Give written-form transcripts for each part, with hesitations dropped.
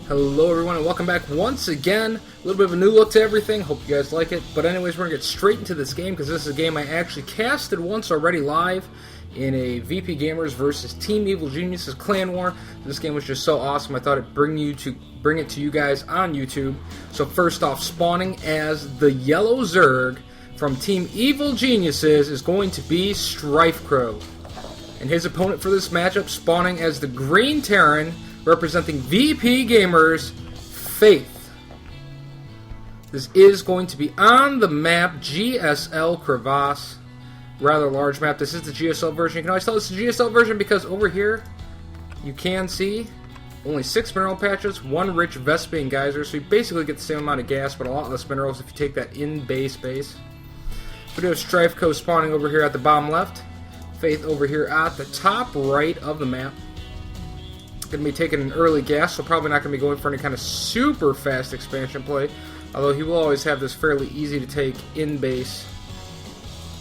Hello everyone and welcome back once again. A little bit of a new look to everything. Hope you guys like it. But anyways, we're going to get straight into this game because this is a game I actually casted once already live in a VPGamers versus Team Evil Geniuses clan war. This game was just so awesome. I thought I'd bring it to you guys on YouTube. So first off, spawning as the yellow Zerg from Team Evil Geniuses is going to be StrifeCro. And his opponent for this matchup, spawning as the green Terran, representing VPGamers, Faith. This is going to be on the map GSL Crevasse. Rather large map. This is the GSL version. You can always tell it's the GSL version because over here you can see only 6 mineral patches, 1 rich Vespian geyser, so you basically get the same amount of gas but a lot less minerals if you take that in base. We do have StrifeCro spawning over here at the bottom left. Faith over here at the top right of the map. Going to be taking an early gas, so probably not going to be going for any kind of super fast expansion play, although he will always have this fairly easy to take in-base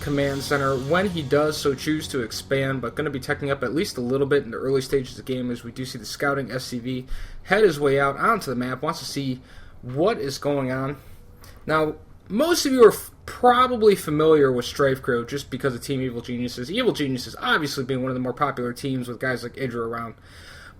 command center when he does so choose to expand, but going to be teching up at least a little bit in the early stages of the game as we do see the scouting SCV head his way out onto the map, wants to see what is going on. Now, most of you are probably familiar with StrifeCro just because of Team Evil Geniuses. Evil Geniuses obviously being one of the more popular teams with guys like Idra around.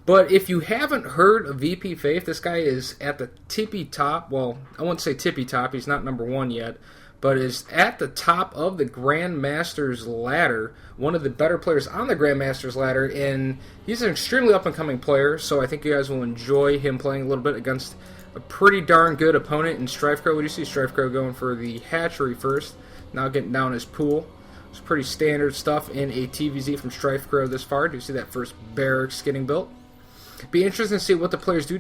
But if you haven't heard of VP Faith, this guy is at the tippy top. Well, I won't say tippy top. He's not number 1 yet. But is at the top of the Grandmaster's ladder. One of the better players on the Grandmaster's ladder. And he's an extremely up-and-coming player. So I think you guys will enjoy him playing a little bit against a pretty darn good opponent in StrifeCro. We do see StrifeCro going for the hatchery first. Now getting down his pool. It's pretty standard stuff in a TVZ from StrifeCro this far. Do you see that first barracks getting built? Be interesting to see what the players do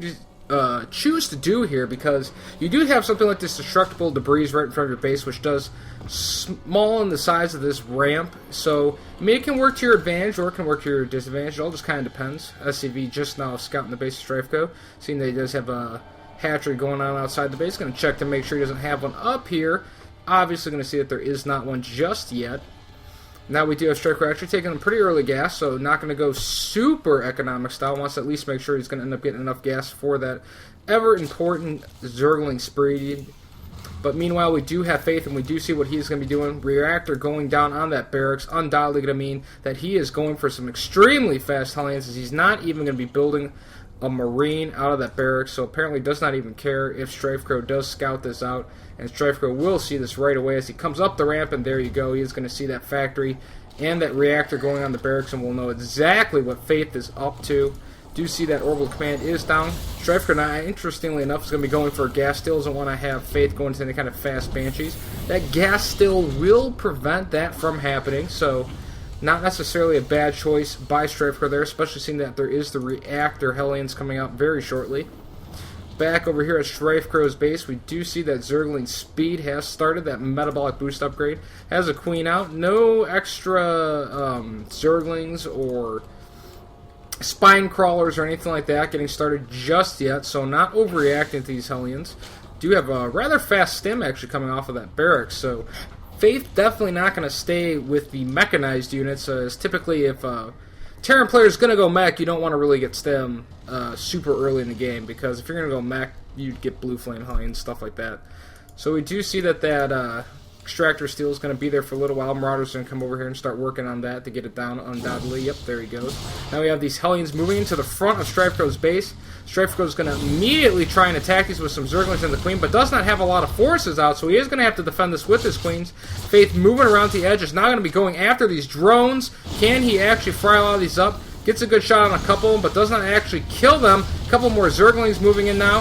choose to do here, because you do have something like this destructible debris right in front of your base, which does small in the size of this ramp. So I mean, it can work to your advantage or it can work to your disadvantage. It all just kind of depends. SCV just now scouting the base of StrifeCro, seeing that he does have a hatchery going on outside the base. Going to check to make sure he doesn't have one up here. Obviously going to see that there is not one just yet. Now we do have StrifeCro actually taking a pretty early gas, so not going to go super economic style. Wants to at least make sure he's going to end up getting enough gas for that ever-important Zergling spree. But meanwhile, we do have Faith, and we do see what he's going to be doing. Reactor going down on that barracks, undoubtedly going to mean that he is going for some extremely fast Hellions, as he's not even going to be building a Marine out of that barracks, so apparently does not even care if StrifeCro does scout this out, and StrifeCro will see this right away as he comes up the ramp, and there you go, he is going to see that factory and that reactor going on the barracks, and will know exactly what Faith is up to. Do see that orbital command is down. StrifeCro now, interestingly enough, is going to be going for a gas still, doesn't want to have Faith go into any kind of fast banshees. That gas still will prevent that from happening, so not necessarily a bad choice by StrifeCro there, especially seeing that there is the reactor Hellions coming out very shortly. Back over here at StrifeCro's base, we do see that Zergling speed has started, that metabolic boost upgrade. Has a queen out, no extra Zerglings or spine crawlers or anything like that getting started just yet, so not overreacting to these Hellions. Do have a rather fast stim actually coming off of that barracks, so Faith definitely not going to stay with the mechanized units, as typically if Terran player is going to go mech, you don't want to really get stem super early in the game, because if you're going to go mech, you'd get blue flame Hellions, stuff like that. So we do see that extractor steel is going to be there for a little while. Marauder's going to come over here and start working on that to get it down, undoubtedly. Yep, there he goes. Now we have these Hellions moving into the front of StrifeCro's base. StrifeCro's going to immediately try and attack these with some Zerglings and the Queen, but does not have a lot of forces out, so he is going to have to defend this with his Queens. Faith moving around the edge is now going to be going after these drones. Can he actually fry a lot of these up? Gets a good shot on a couple, but does not actually kill them. A couple more Zerglings moving in now.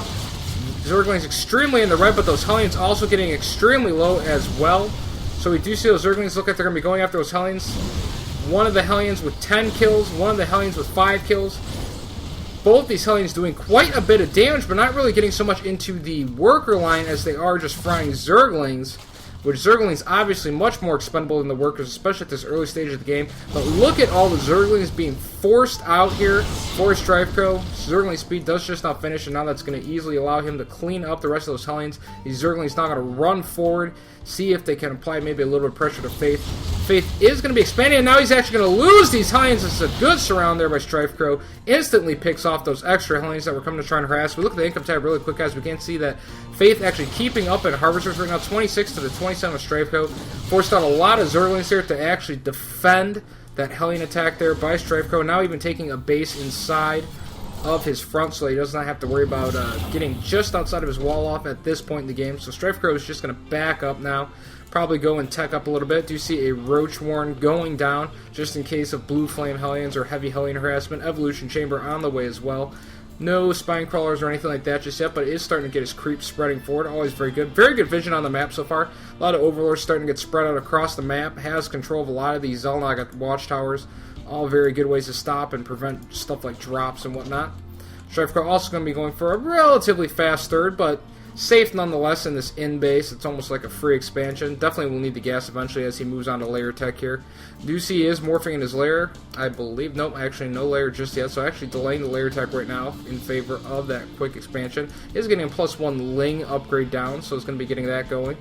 Zerglings extremely in the red, but those Hellions also getting extremely low as well. So we do see those Zerglings look like they're going to be going after those Hellions. One of the Hellions with 10 kills, one of the Hellions with 5 kills. Both these Hellions doing quite a bit of damage, but not really getting so much into the worker line as they are just frying Zerglings, which Zerglings obviously much more expendable than the workers, especially at this early stage of the game. But look at all the Zerglings being forced out here for StrifeCro. Zergling speed does just not finish, and now that's going to easily allow him to clean up the rest of those Hellions. These Zerglings now going to run forward, see if they can apply maybe a little bit of pressure to Faith. Faith is going to be expanding, and now he's actually going to lose these Hellions. It's a good surround there by StrifeCro. Instantly picks off those extra Hellions that were coming to try and harass. We look at the income tab really quick, guys. We can see that Faith actually keeping up in Harvesters right now, 26 to the 27 of StrifeCro. Forced out a lot of Zerglings here to actually defend that Hellion attack there by StrifeCro. Now even taking a base inside of his front, so he does not have to worry about getting just outside of his wall off at this point in the game. So StrifeCro is just going to back up now. Probably go and tech up a little bit. Do see a Roach Warren going down just in case of Blue Flame Hellions or Heavy Hellion harassment. Evolution Chamber on the way as well. No Spine Crawlers or anything like that just yet, but it is starting to get his creep spreading forward. Always very good. Very good vision on the map so far. A lot of Overlords starting to get spread out across the map. Has control of a lot of these Zelnaga watchtowers. All very good ways to stop and prevent stuff like drops and whatnot. StrifeCro also going to be going for a relatively fast third, but safe nonetheless in this in base. It's almost like a free expansion. Definitely will need the gas eventually as he moves on to layer tech here. Do see he is morphing in his layer, I believe. Nope, actually no layer just yet. So actually delaying the layer tech right now in favor of that quick expansion. Is getting a +1 Ling upgrade down, so it's going to be getting that going.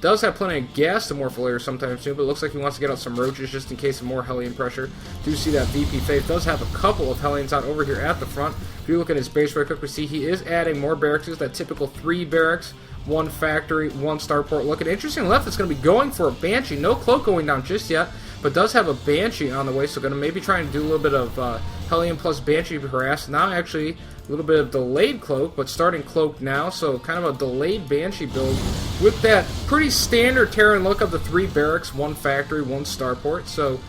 Does have plenty of gas to morph a layer sometime soon, but it looks like he wants to get out some roaches just in case of more Hellion pressure. Do see that VP Faith does have a couple of Hellions out over here at the front. If you look at his base right quick, we see he is adding more barracks. That typical 3 barracks, 1 factory, 1 starport. Look at interesting left. It's going to be going for a Banshee. No cloak going down just yet, but does have a Banshee on the way, so going to maybe try and do a little bit of Hellion plus Banshee harass. Now actually a little bit of delayed cloak, but starting cloak now, so kind of a delayed Banshee build with that pretty standard Terran look of the 3 barracks, 1 factory, 1 starport. So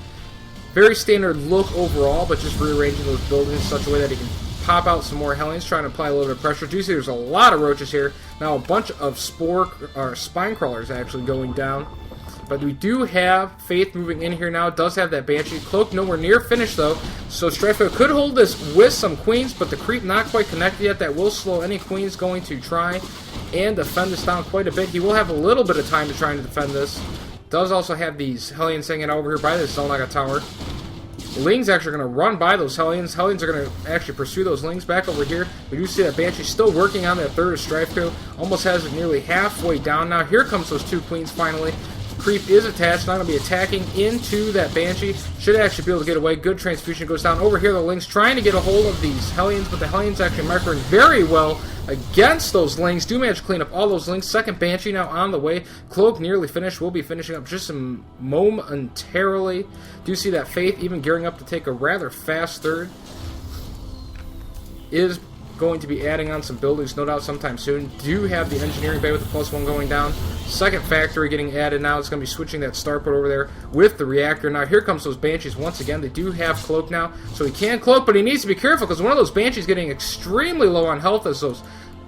very standard look overall, but just rearranging those buildings in such a way that he can pop out some more Hellions, trying to apply a little bit of pressure. Do you see there's a lot of roaches here. Now a bunch of spine crawlers actually going down. But we do have Faith moving in here now. It does have that Banshee. Cloak nowhere near finished, though. So StrifeCro could hold this with some Queens, but the creep not quite connected yet. That will slow any Queens going to try and defend this down quite a bit. He will have a little bit of time to try and defend this. Does also have these Hellions hanging over here by this Zelnaga tower. Ling's actually going to run by those Hellions. Hellions are going to actually pursue those Lings back over here. We do see that Banshee still working on that third of StrifeCro. Almost has it nearly halfway down now. Here comes those 2 Queens finally. Creep is attached, not going to be attacking into that Banshee. Should actually be able to get away. Good transfusion goes down. Over here, the Lings trying to get a hold of these Hellions, but the Hellions actually microing very well against those Lings. Do manage to clean up all those Lings. Second Banshee now on the way. Cloak nearly finished. Will be finishing up just momentarily. Do see that Faith even gearing up to take a rather fast third. Is going to be adding on some buildings, no doubt, sometime soon. Do have the engineering bay with the +1 going down. Second factory getting added now. It's going to be switching that starport over there with the reactor. Now here comes those Banshees once again. They do have cloak now, so he can cloak, but he needs to be careful because one of those Banshees getting extremely low on health as those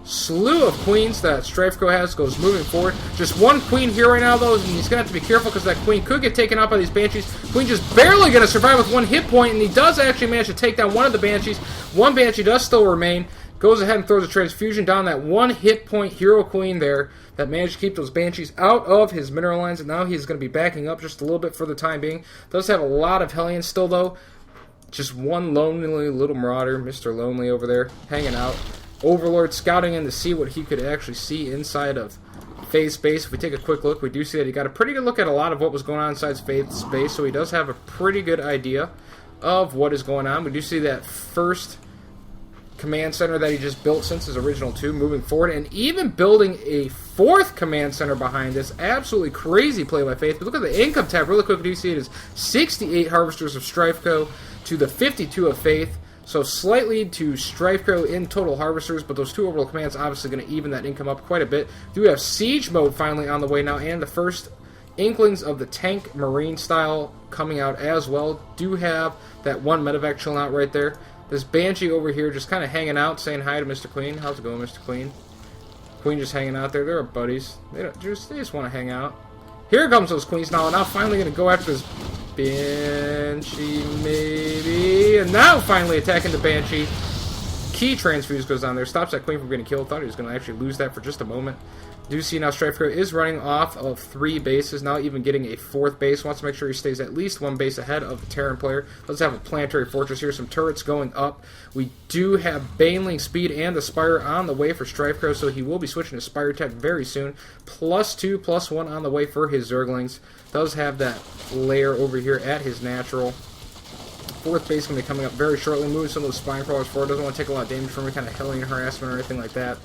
slew of Queens that StrifeCro has goes moving forward. Just 1 Queen here right now, though, and he's going to have to be careful because that Queen could get taken out by these Banshees. Queen just barely going to survive with 1 hit point, and he does actually manage to take down one of the Banshees. 1 Banshee does still remain. Goes ahead and throws a transfusion down that 1 hit point Hero Queen there that managed to keep those Banshees out of his mineral lines, and now he's going to be backing up just a little bit for the time being. Does have a lot of Hellions still, though. Just 1 lonely little Marauder, Mr. Lonely over there, hanging out. Overlord scouting in to see what he could actually see inside of Faith's base. If we take a quick look, we do see that he got a pretty good look at a lot of what was going on inside Faith's base, so he does have a pretty good idea of what is going on. We do see that first command center that he just built since his original 2 moving forward, and even building a 4th command center behind this. Absolutely crazy play by Faith. But look at the income tab really quick. Do you see it is 68 Harvesters of StrifeCro to the 52 of Faith. So slight lead to StrifeCro in total Harvesters, but those 2 orbital commands obviously going to even that income up quite a bit. Do have Siege mode finally on the way now, and the first inklings of the tank marine style coming out as well. Do have that 1 medevac chilling out right there. This Banshee over here just kind of hanging out, saying hi to Mr. Queen. How's it going, Mr. Queen? Queen just hanging out there. They're buddies. They just want to hang out. Here comes those Queens now, and now finally going to go after this Banshee, maybe. And now finally attacking the Banshee. key transfuse goes down there, stops that queen from getting killed. Thought he was going to actually lose that for just a moment. Do see now StrifeCro is running off of 3 bases, now even getting a 4th base. Wants to make sure he stays at least 1 base ahead of the Terran player. Let's have a planetary fortress here, some turrets going up. We do have Baneling speed and the Spire on the way for StrifeCro, so he will be switching to Spire Tech very soon. +2, +1 on the way for his Zerglings. Does have that layer over here at his natural. 4th base going to be coming up very shortly. Moving some of those Spine Crawlers forward. Doesn't want to take a lot of damage from any kind of Hellion harassment or anything like that.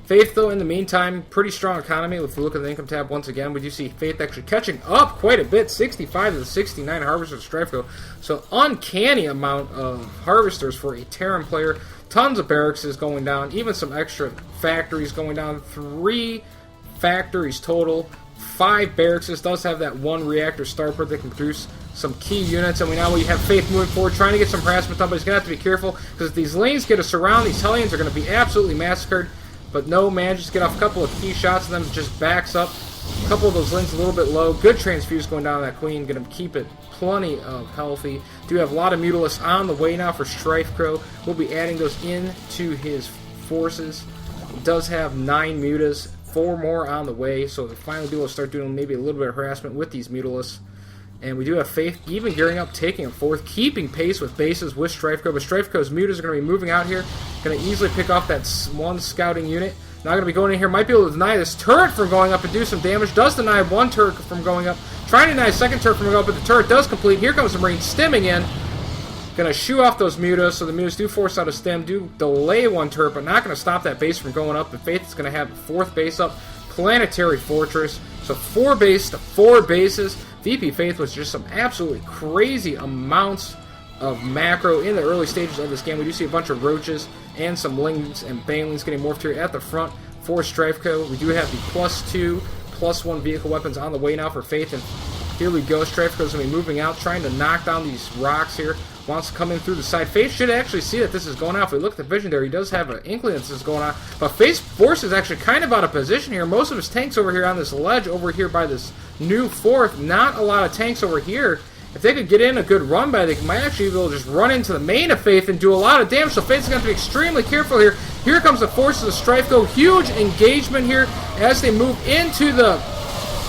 Faith, though, in the meantime, pretty strong economy. If we look at the income tab once again, we do see Faith actually catching up quite a bit. 65 to the 69 Harvesters of StrifeCro. So uncanny amount of Harvesters for a Terran player. Tons of barracks is going down. Even some extra factories going down. 3 factories total. 5 barracks. Does have that 1 reactor starport that can produce some key units, and we have Faith moving forward, trying to get some harassment done, but he's going to have to be careful, because if these lanes get us around, these Hellions are going to be absolutely massacred. But no, manages to get off a couple of key shots, and then just backs up. A couple of those lanes a little bit low. Good transfuse going down on that queen, going to keep it plenty of healthy. Do have a lot of Mutalisks on the way now for StrifeCro. We'll be adding those into his forces. He does have 9 Mutas, 4 more on the way, so we'll finally be able to start doing maybe a little bit of harassment with these Mutalisks. And we do have Faith even gearing up, taking him 4th, keeping pace with bases with StrifeCro. But StrifeCro's Mutas are going to be moving out here. Going to easily pick off that 1 scouting unit. Now going to be going in here. Might be able to deny this turret from going up and do some damage. Does deny 1 turret from going up. Trying to deny a 2nd turret from going up, but the turret does complete. Here comes the Marine stimming in. Going to shoo off those Mutas. So the Mutas do force out a stem. Do delay 1 turret, but not going to stop that base from going up. But Faith is going to have a 4th base up. Planetary Fortress. So 4 base to 4 bases. VP Faith was just some absolutely crazy amounts of macro in the early stages of this game. We do see a bunch of roaches and some lings and banelings getting morphed here at the front for StrifeCro. We do have the +2, +1 vehicle weapons on the way now for Faith, and here we go. StrifeCro's going to be moving out, trying to knock down these rocks here. Wants to come in through the side. Faith should actually see that this is going on. If we look at the vision there, he does have an inkling that this is going on. But Faith's force is actually kind of out of position here. Most of his tanks over here on this ledge over here by this new 4th. Not a lot of tanks over here. If they could get in a good run by, they might actually be able to just run into the main of Faith and do a lot of damage. So Faith's going to have to be extremely careful here. Here comes the forces of StrifeCro. Huge engagement here as they move into the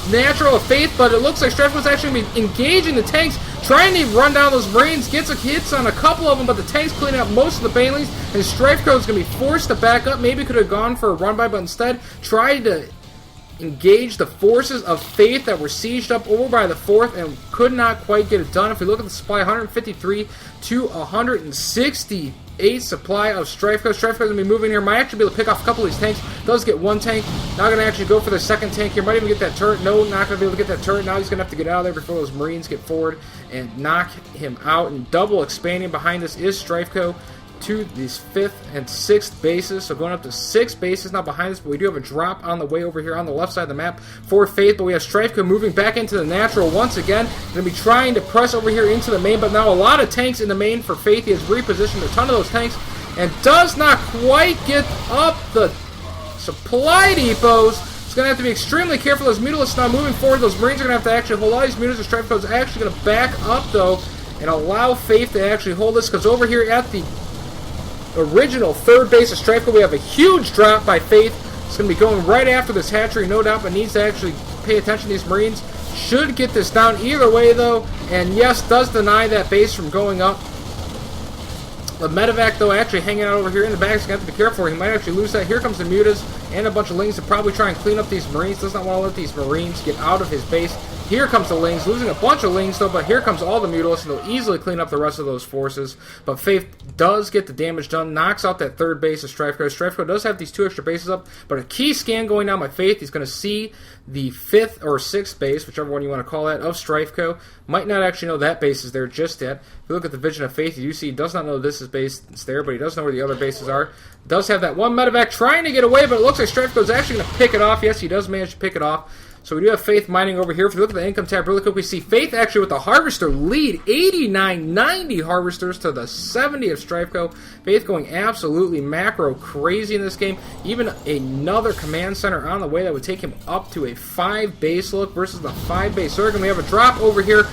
natural of Faith, but it looks like StrifeCro's actually going to be engaging the tanks, trying to run down those Marines, gets hits on a couple of them, but the tank's cleaning up most of the Banelings, and StrifeCro's going to be forced to back up. Maybe could have gone for a run by, but instead tried to engage the forces of Faith that were sieged up over by the 4th and could not quite get it done. If we look at the supply, 153 to 168 supply of StrifeCro. StrifeCro's going to be moving here. Might actually be able to pick off a couple of these tanks. Does get 1 tank. Not going to actually go for the 2nd tank here. Might even get that turret. No, not going to be able to get that turret. Now he's going to have to get out of there before those Marines get forward and knock him out. And double expanding behind this is StrifeCro to these 5th and 6th bases, so going up to 6 bases now behind us, but we do have a drop on the way over here on the left side of the map for Faith, but we have StrifeCro moving back into the natural once again. Going to be trying to press over here into the main, but now a lot of tanks in the main for Faith. He has repositioned a ton of those tanks and does not quite get up the supply depots. It's going to have to be extremely careful. Those Mutalisks now moving forward. Those Marines are going to have to actually hold all these Mutalisks. StrifeCro is actually going to back up, though, and allow Faith to actually hold this, because over here at the original 3rd base of StrifeCro, we have a huge drop by Faith. It's going to be going right after this hatchery, no doubt, but needs to actually pay attention to these Marines. Should get this down either way, though, and yes, does deny that base from going up. The medevac, though, actually hanging out over here in the back, so you have to be careful. He might actually lose that. Here comes the Mutas and a bunch of Lings to probably try and clean up these Marines. Does not want to let these Marines get out of his base. Here comes the Lings, losing a bunch of Lings, though, but here comes all the Mutalisks, and they'll easily clean up the rest of those forces. But Faith does get the damage done, knocks out that 3rd base of StrifeCro. StrifeCro does have these 2 extra bases up, but a key scan going down by Faith. He's going to see the 5th or 6th base, whichever one you want to call that, of StrifeCro. Might not actually know that base is there just yet. If you look at the vision of Faith, you do see he does not know this is base is there, but he does know where the other bases are. Does have that 1 medevac trying to get away, but it looks like StrifeCro is actually going to pick it off. Yes, he does manage to pick it off. So we do have Faith mining over here. If you look at the income tab really quick, we see Faith actually with the Harvester lead. 89-90 Harvesters to the 70 of StrifeCro. Faith going absolutely macro crazy in this game. Even another command center on the way that would take him up to a 5 base look versus the 5 base Zerg. And we have a drop over here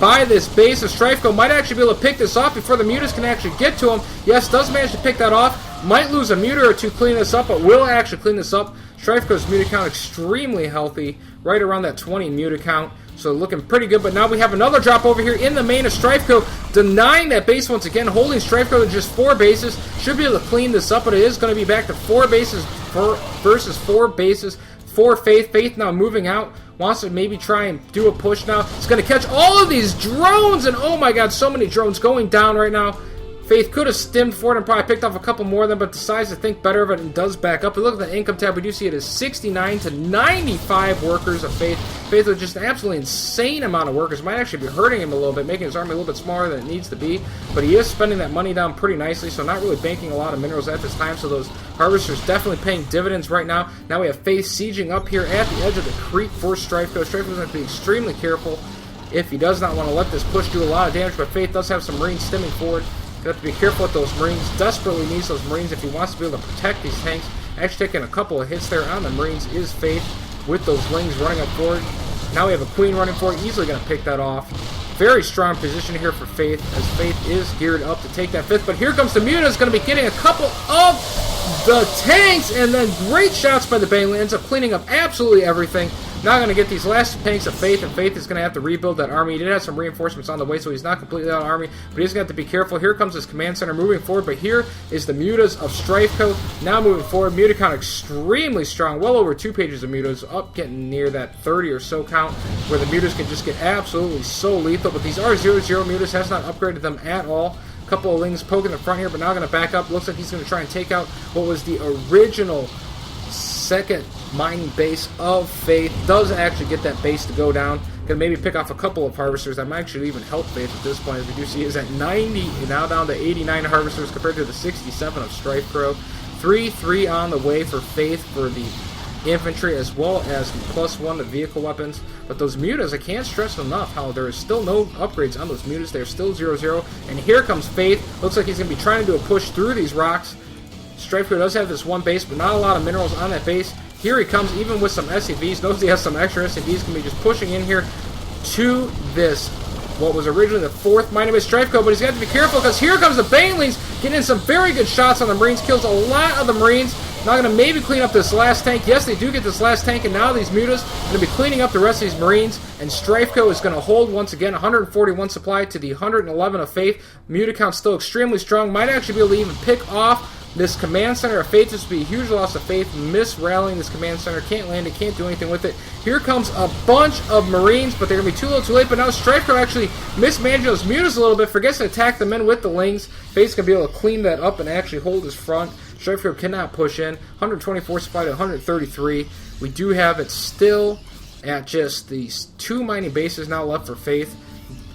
by this base of StrifeCro. Might actually be able to pick this off before the Mutas can actually get to him. Yes, does manage to pick that off. Might lose a muter or two cleaning this up, but will actually clean this up. StrifeCro's muter count extremely healthy, right around that 20 muter count. So looking pretty good, but now we have another drop over here in the main of StrifeCro, denying that base once again, holding StrifeCro to just 4 bases. Should be able to clean this up, but it is going to be back to 4 bases versus 4 bases for Faith. Faith now moving out, wants to maybe try and do a push now. It's going to catch all of these drones, and oh my god, so many drones going down right now. Faith could have stemmed for it and probably picked off a couple more of them, but decides to think better of it and does back up. But look at the income tab. We do see it as 69 to 95 workers of Faith. Faith with just an absolutely insane amount of workers. Might actually be hurting him a little bit, making his army a little bit smaller than it needs to be. But he is spending that money down pretty nicely, so not really banking a lot of minerals at this time. So those harvesters definitely paying dividends right now. Now we have Faith sieging up here at the edge of the creek for StrifeCro. StrifeCro's going to be extremely careful if he does not want to let this push do a lot of damage. But Faith does have some Marines stemming forward. You have to be careful with those Marines. Desperately needs those Marines if he wants to be able to protect these tanks. Actually taking a couple of hits there on the Marines is Faith with those Lings running up forward. Now we have a Queen running forward. Easily going to pick that off. Very strong position here for Faith, as Faith is geared up to take that 5th. But here comes the Muta. Is going to be getting a couple of the tanks, and then great shots by the Baneling. Ends up cleaning up absolutely everything. Now going to get these last tanks of Faith, and Faith is going to have to rebuild that army. He did have some reinforcements on the way, so he's not completely out of army, but he's going to have to be careful. Here comes his command center moving forward, but here is the mutas of StrifeCro. Now moving forward, muta count extremely strong, well over 2 pages of mutas, up getting near that 30 or so count, where the mutas can just get absolutely so lethal, but these R00 mutas has not upgraded them at all. Couple of Lings poking the front here, but now going to back up. Looks like he's going to try and take out what was the original second mining base of Faith. Does actually get that base to go down. Can maybe pick off a couple of harvesters that might actually even help Faith at this point. As we do see, is at 90, now down to 89 harvesters compared to the 67 of StrifeCro. 3-3 on the way for Faith for the infantry, as well as +1 to vehicle weapons. But those mutas, I can't stress enough how there is still no upgrades on those mutas. They're still 0-0. And here comes Faith. Looks like he's going to be trying to do a push through these rocks. StrifeCro does have this one base, but not a lot of minerals on that base. Here he comes, even with some SCVs. Knows he has some extra SCVs. Can be just pushing in here to this, what was originally the 4th mining base StrifeCro, but he's got to be careful because here comes the Banelings, getting in some very good shots on the Marines. Kills a lot of the Marines. Not going to maybe clean up this last tank. Yes, they do get this last tank, and now these mutas are going to be cleaning up the rest of these Marines, and StrifeCro is going to hold once again 141 supply to the 111 of Faith. Muta count still extremely strong. Might actually be able to even pick off this command center of Faith. This would be a huge loss of Faith. Miss rallying this command center. Can't land it. Can't do anything with it. Here comes a bunch of Marines, but they're going to be too little too late. But now StrifeCro actually mismanaging those mutas a little bit. Forgets to attack them in with the Lings. Faith's going to be able to clean that up and actually hold his front. StrifeCro cannot push in. 124 supply to 133. We do have it still at just these 2 mining bases now left for Faith.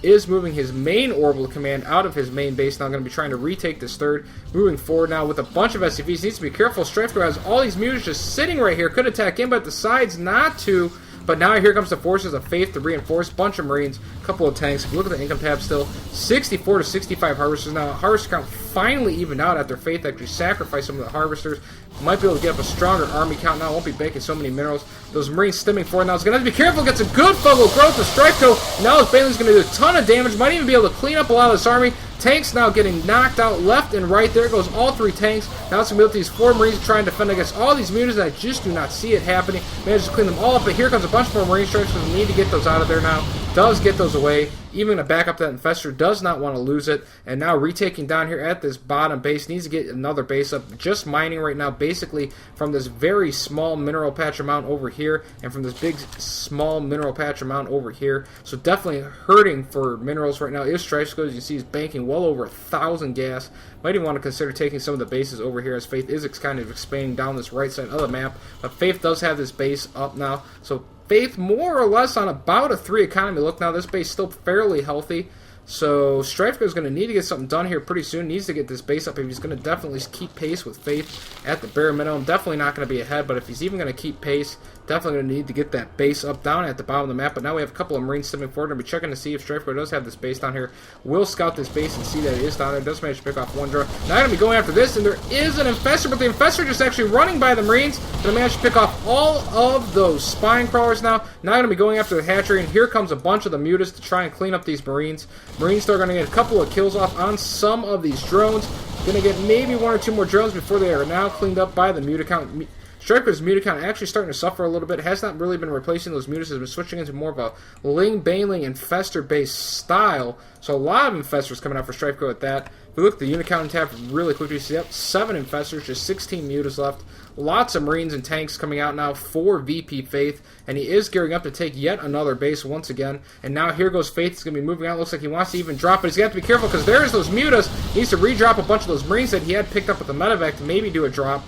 Is moving his main orbital command out of his main base. Now going to be trying to retake this 3rd. Moving forward now with a bunch of SCVs. Needs to be careful. StrifeCro has all these mutas just sitting right here. Could attack in, but decides not to. But now here comes the forces of Faith to reinforce. Bunch of Marines, couple of tanks. If you look at the income tab still, 64 to 65 harvesters. Now harvester count finally evened out after Faith actually sacrificed some of the harvesters. Might be able to get up a stronger army count now. Won't be banking so many minerals. Those Marines stemming forward now. It's going to have to be careful. Gets a good fungal growth to StrifeCro. Now this Baneling's going to do a ton of damage. Might even be able to clean up a lot of this army. Tanks now getting knocked out left and right. There goes all 3 tanks. Now it's going to be with these 4 Marines to try and defend against all these mutas, and I just do not see it happening. Manages to clean them all up, but here comes a bunch more Marine strikes, so we need to get those out of there now. Does get those away. Even to back up that Infestor. Does not want to lose it. And now retaking down here at this bottom base. Needs to get another base up. Just mining right now, basically from this very small mineral patch amount over here, and from this big small mineral patch amount over here. So definitely hurting for minerals right now is StrifeCro. As you see, he's banking well over 1,000 gas. Might even want to consider taking some of the bases over here, as Faith is kind of expanding down this right side of the map. But Faith does have this base up now. So Faith more or less on about a 3 economy. Look, now this base still fairly healthy. So StrifeCro is going to need to get something done here pretty soon. Needs to get this base up if he's going to definitely keep pace with Faith at the bare minimum. Definitely not going to be ahead, but if he's even going to keep pace, definitely going to need to get that base up down at the bottom of the map. But now we have a couple of Marines stepping forward. We'll be checking to see if StrifeCro does have this base down here. We'll scout this base and see that it is down there. Does manage to pick off 1 drone. Now going to be going after this, and there is an Infestor, but the Infestor just actually running by the Marines. Going to manage to pick off all of those Spine Crawlers now. Now going to be going after the hatchery, and here comes a bunch of the mutas to try and clean up these Marines. Marines are going to get a couple of kills off on some of these drones. Gonna get maybe 1 or 2 more drones before they are now cleaned up by the mute account. StrifeCro's mute account actually starting to suffer a little bit. Has not really been replacing those mutas. Has been switching into more of a Ling, Baneling, Infestor-based style. So a lot of Infestors coming out for StrifeCro at that. If we look at the unit count tab really quickly, you see up 7 Infestors, just 16 mutas left. Lots of Marines and tanks coming out now for VP Faith. And he is gearing up to take yet another base once again. And now here goes Faith. He's going to be moving out. Looks like he wants to even drop, but he's got to be careful because there's those mutas. He needs to redrop a bunch of those Marines that he had picked up with the medevac to maybe do a drop.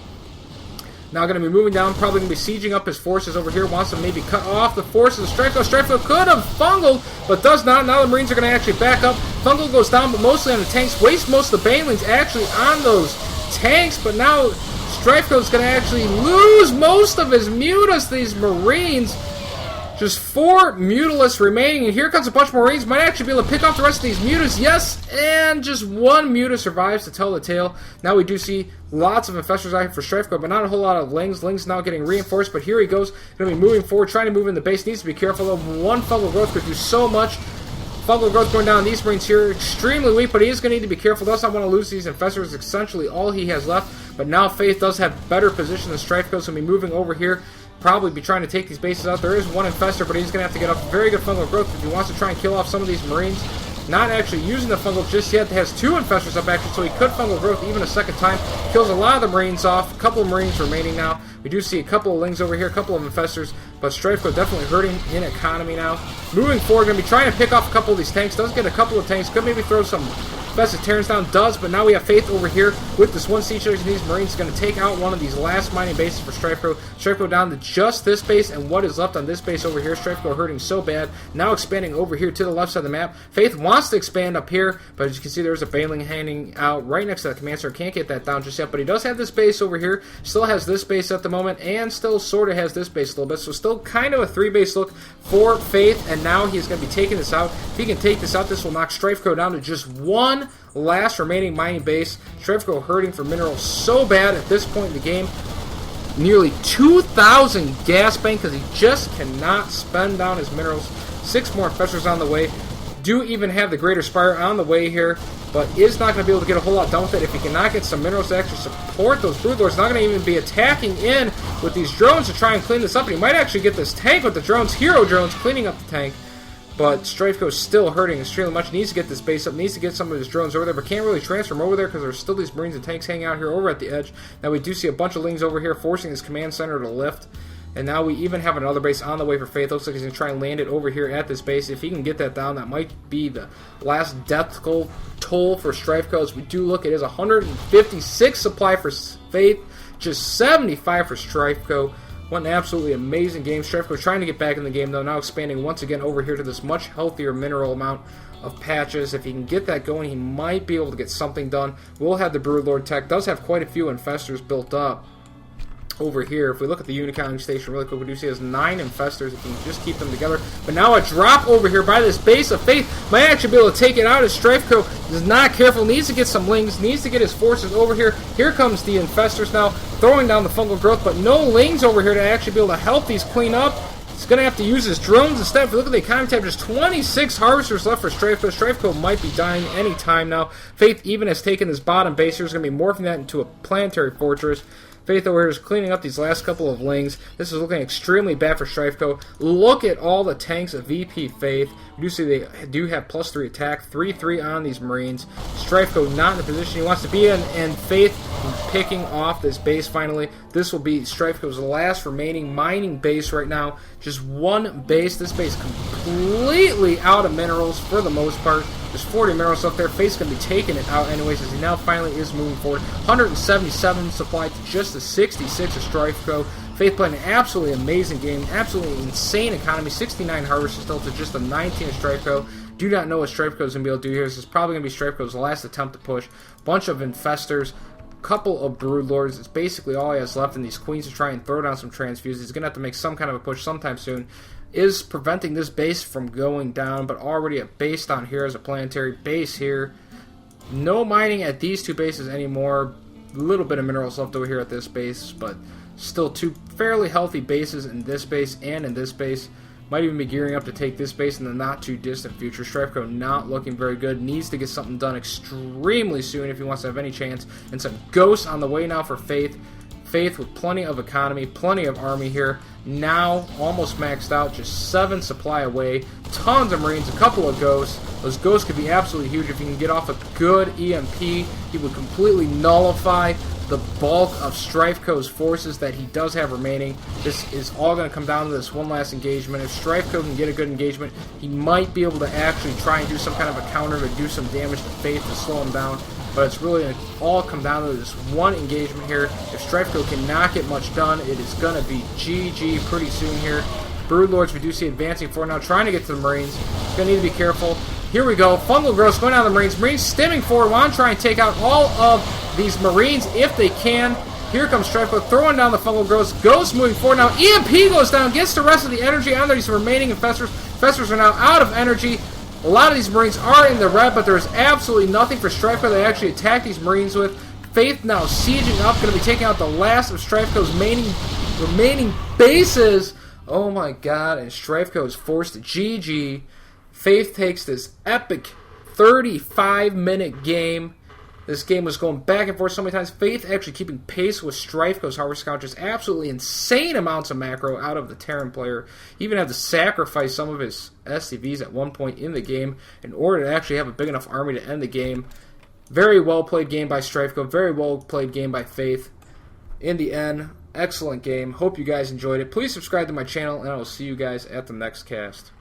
Now going to be moving down, probably going to be sieging up his forces over here. Wants to maybe cut off the forces of StrifeCro. StrifeCro could have fungled, but does not. Now the Marines are going to actually back up. Fungal goes down, but mostly on the tanks. Wastes most of the Banelings actually on those tanks, but now StrifeCro is going to actually lose most of his mutas, these Marines. Just 4 mutalists remaining, and here comes a bunch more Marines. Might actually be able to pick off the rest of these mutas. Yes, and just 1 muta survives to tell the tale. Now we do see lots of Infestors out here for StrifeCro, but not a whole lot of Lings. Lings now getting reinforced, but here he goes. Going to be moving forward, trying to move in the base. Needs to be careful, though. 1 fungal growth could do so much. Fungal growth going down. These Marines here extremely weak, but he is going to need to be careful. Does not want to lose these Infestors. Essentially all he has left, but now Faith does have better position than StrifeCro, so he'll be moving over here. Probably be trying to take these bases out. There is 1 Infestor, but he's going to have to get up very good fungal growth if he wants to try and kill off some of these Marines. Not actually using the fungal just yet. It has 2 Infestors up actually, so he could fungal growth even a second time. Kills a lot of the Marines off. A couple of Marines remaining now. We do see a couple of Lings over here, a couple of Infestors, but StrifeCro definitely hurting in economy now. Moving forward, going to be trying to pick off a couple of these tanks. Does get a couple of tanks. Could maybe throw some Infested Terrans down. Does, but now we have Faith over here with this 1 siege charge. These Marines going to take out one of these last mining bases for StrifeCro. StrifeCro down to just this base, and what is left on this base over here. StrifeCro hurting so bad. Now expanding over here to the left side of the map. Faith wants to expand up here, but as you can see, there's a Baneling hanging out right next to the command center. Can't get that down just yet, but he does have this base over here. Still has this base at the moment, and still sort of has this base a little bit. So still kind of a 3-base look for Faith, and now he's going to be taking this out. If he can take this out, this will knock StrifeCro down to just 1 last remaining mining base. StrifeCro hurting for minerals so bad at this point in the game. Nearly 2,000 gas bank because he just cannot spend down his minerals. 6 more Infestors on the way. Do even have the Greater Spire on the way here, but is not going to be able to get a whole lot done with it if he cannot get some minerals to actually support those Broodlords. Not going to even be attacking in with these drones to try and clean this up, and he might actually get this tank with the drones, hero drones, cleaning up the tank. But StrifeCro is still hurting extremely much. Needs to get this base up. Needs to get some of his drones over there. But can't really transfer them over there because there's still these Marines and tanks hanging out here over at the edge. Now we do see a bunch of Lings over here forcing his command center to lift. And now we even have another base on the way for Faith. Looks like he's going to try and land it over here at this base. If he can get that down, that might be the last death toll for StrifeCro. As we do look, it is 156 supply for Faith. Just 75 for StrifeCro. What an absolutely amazing game. StrifeCro trying to get back in the game, though. Now expanding once again over here to this much healthier mineral amount of patches. If he can get that going, he might be able to get something done. We'll have the Broodlord tech. Does have quite a few Infestors built up over here. If we look at the unit counting station really quick, we do see has 9 Infestors if you can just keep them together. But now a drop over here by this base of Faith might actually be able to take it out as StrifeCro is not careful. Needs to get some Lings. Needs to get his forces over here. Here comes the Infestors now throwing down the fungal growth, but no Lings over here to actually be able to help these clean up. He's going to have to use his drones instead. If you look at the economy tab, just 26 Harvesters left for StrifeCro. StrifeCro might be dying any time now. Faith even has taken this bottom base here. He's going to be morphing that into a planetary fortress. Faith over here is cleaning up these last couple of Lings. This is looking extremely bad for StrifeCro. Look at all the tanks of VP Faith. You do see they do have +3 attack, 3/3 on these Marines. StrifeCro not in the position he wants to be in, and Faith picking off this base finally. This will be StrifeCro's last remaining mining base right now. Just 1 base. This base completely out of minerals for the most part. There's 40 minerals up there. Faith's going to be taking it out anyways as he now finally is moving forward. 177 supplied to just the 66 of StrifeCro. Faith playing an absolutely amazing game. Absolutely insane economy. 69 Harvesters still to just a 19 of StrifeCro. Do not know what StrifeCro is going to be able to do here. This is probably going to be StrifeCro's last attempt to push. Bunch of Infestors. Couple of Broodlords. It's basically all he has left in these Queens to try and throw down some transfuses. He's going to have to make some kind of a push sometime soon. Is preventing this base from going down, but already a base down here as a planetary base here. No mining at these 2 bases anymore. A little bit of minerals left over here at this base, but still 2 fairly healthy bases in this base and in this base. Might even be gearing up to take this base in the not-too-distant future. StrifeCro not looking very good. Needs to get something done extremely soon if he wants to have any chance. And some ghosts on the way now for Faith. Faith with plenty of economy, plenty of army here. Now almost maxed out, just 7 supply away. Tons of Marines, a couple of ghosts. Those ghosts could be absolutely huge if you can get off a good EMP. He would completely nullify the bulk of StrifeCro's forces that he does have remaining. This is all going to come down to this one last engagement. If StrifeCro can get a good engagement, he might be able to actually try and do some kind of a counter to do some damage to Faith to slow him down. But it's really going to all come down to this one engagement here. If StrifeCro cannot get much done, it is going to be GG pretty soon here. Broodlords we do see advancing forward now, trying to get to the Marines. Going to need to be careful. Here we go. Fungal Growth going down the Marines. Marines stemming forward. Want to try and take out all of these Marines if they can. Here comes StrifeCro throwing down the Fungal Growths. Ghost moving forward now. EMP goes down. Gets the rest of the energy on these remaining infestors. Infestors are now out of energy. A lot of these Marines are in the red, but there's absolutely nothing for StrifeCro to actually attack these Marines with. Faith now sieging up. Going to be taking out the last of StrifeCro's remaining bases. Oh my god. And StrifeCro is forced to GG. Faith takes this epic 35-minute game. This game was going back and forth so many times. Faith actually keeping pace with StrifeCro's Harvest Scout. Just absolutely insane amounts of macro out of the Terran player. He even had to sacrifice some of his SCVs at one point in the game in order to actually have a big enough army to end the game. Very well played game by StrifeCro. Very well played game by Faith. In the end, excellent game. Hope you guys enjoyed it. Please subscribe to my channel, and I will see you guys at the next cast.